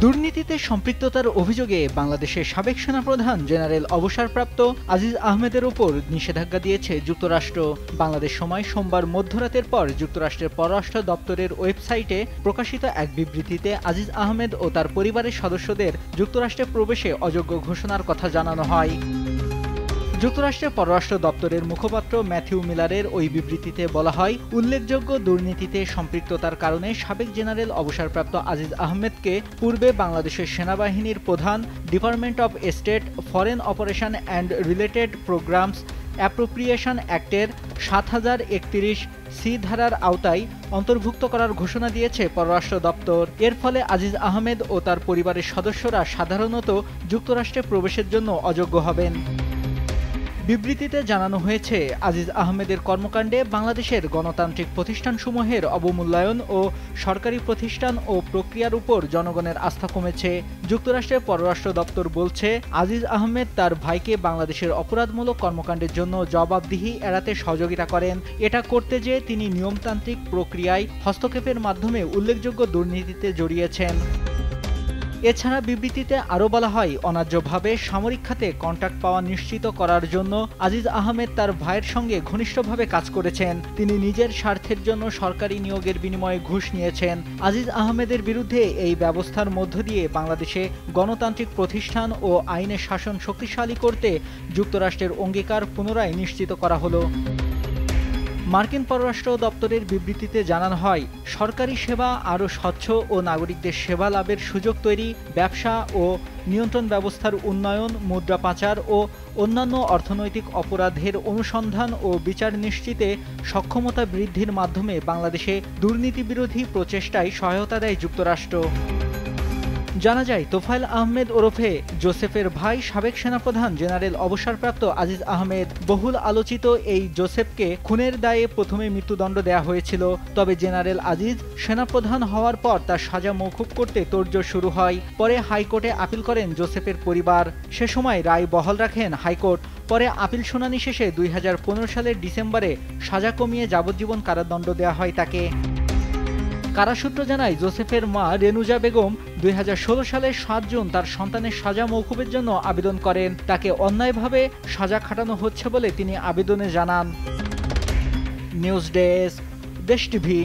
দুর্নীতিতে সম্পৃক্ততার অভিযোগে বাংলাদেশের সাবেক সেনাপ্রধান জেনারেল অবসরপ্রাপ্ত আজিজ আহমেদের ওপর নিষেধাজ্ঞা দিয়েছে যুক্তরাষ্ট্র। বাংলাদেশ সময় সোমবার মধ্যরাতের পর যুক্তরাষ্ট্রের পররাষ্ট্র দপ্তরের ওয়েবসাইটে প্রকাশিত এক বিবৃতিতে আজিজ আহমেদ ও তার পরিবারের সদস্যদের যুক্তরাষ্ট্রে প্রবেশে অযোগ্য ঘোষণার কথা জানানো হয়। যুক্তরাষ্ট্রের পররাষ্ট্র দপ্তরের মুখপাত্র ম্যাথিউ মিলারের ওই বিবৃতিতে বলা হয়, উল্লেখযোগ্য দুর্নীতিতে সম্পৃক্ততার কারণে সাবেক জেনারেল অবসরপ্রাপ্ত আজিজ আহমেদকে পূর্বে বাংলাদেশের সেনাবাহিনীর প্রধান, department of state, foreign operation and related programs appropriation অ্যাক্টের ৭০৩১ সি ধারার আওতায় অন্তর্ভুক্ত করার ঘোষণা দিয়েছে পররাষ্ট্র দপ্তর। এর ফলে আজিজ আহমেদ ও তার পরিবারের সদস্যরা সাধারণত যুক্তরাষ্ট্রে প্রবেশের জন্য অযোগ্য হবেন। বিবৃতিতে জানানো হয়েছে, আজিজ আহমেদের কর্মকাণ্ডে বাংলাদেশের গণতান্ত্রিক প্রতিষ্ঠানসমূহের অবমূল্যায়ন ও সরকারি প্রতিষ্ঠান ও প্রক্রিয়ার উপর জনগণের আস্থা কমেছে। যুক্তরাষ্ট্রের পররাষ্ট্র দপ্তর বলছে, আজিজ আহমেদ তার ভাইকে বাংলাদেশের অপরাধমূলক কর্মকাণ্ডের জন্য জবাবদিহি এড়াতে সহযোগিতা করেন। এটা করতে যেয়ে তিনি নিয়মতান্ত্রিক প্রক্রিয়ায় হস্তক্ষেপের মাধ্যমে উল্লেখযোগ্য দুর্নীতিতে জড়িয়েছেন। এছাড়া বিবৃতিতে আরও বলা হয়, অন্যায্যভাবে সামরিক খাতে কন্ট্রাক্ট পাওয়া নিশ্চিত করার জন্য আজিজ আহমেদ তার ভাইয়ের সঙ্গে ঘনিষ্ঠভাবে কাজ করেছেন। তিনি নিজের স্বার্থের জন্য সরকারি নিয়োগের বিনিময়ে ঘুষ নিয়েছেন। আজিজ আহমেদের বিরুদ্ধে এই ব্যবস্থার মধ্য দিয়ে বাংলাদেশে গণতান্ত্রিক প্রতিষ্ঠান ও আইনের শাসন শক্তিশালী করতে যুক্তরাষ্ট্রের অঙ্গীকার পুনরায় নিশ্চিত করা হলো। মার্কিন পররাষ্ট্র দপ্তরের বিবৃতিতে জানানো হয়, সরকারি সেবা আরও স্বচ্ছ ও নাগরিকদের সেবা লাভের সুযোগ তৈরি, ব্যবসা ও নিয়ন্ত্রণ ব্যবস্থার উন্নয়ন, মুদ্রা পাচার ও অন্যান্য অর্থনৈতিক অপরাধের অনুসন্ধান ও বিচার নিশ্চিতে সক্ষমতা বৃদ্ধির মাধ্যমে বাংলাদেশে দুর্নীতিবিরোধী প্রচেষ্টায় সহায়তা দেয় যুক্তরাষ্ট্র। জানা যায়, তোফায়েল আহমেদ ওরফে জোসেফের ভাই সাবেক সেনাপ্রধান জেনারেল অবসরপ্রাপ্ত আজিজ আহমেদ। বহুল আলোচিত এই জোসেফকে খুনের দায়ে প্রথমে মৃত্যুদণ্ড দেওয়া হয়েছিল। তবে জেনারেল আজিজ সেনাপ্রধান হওয়ার পর তার সাজা মওকুফ করতে তোড়জোড় শুরু হয়। পরে হাইকোর্টে আপিল করেন জোসেফের পরিবার। সে সময় রায় বহাল রাখেন হাইকোর্ট। পরে আপিল শুনানি শেষে ২০১৫ সালের ডিসেম্বরে সাজা কমিয়ে যাবজ্জীবন কারাদণ্ড দেওয়া হয় তাকে। কারাসূত্র জানায়, জোসেফের মা রেনুজা বেগম ২০১৬ সালের ৭ জুন তার সন্তানের সাজা মওকুফের জন্য আবেদন করেন। তাকে অন্যায়ভাবে সাজা খাটানো হচ্ছে বলে তিনি আবেদনে জানান। নিউজ ডেস্ক, দেশ টিভি।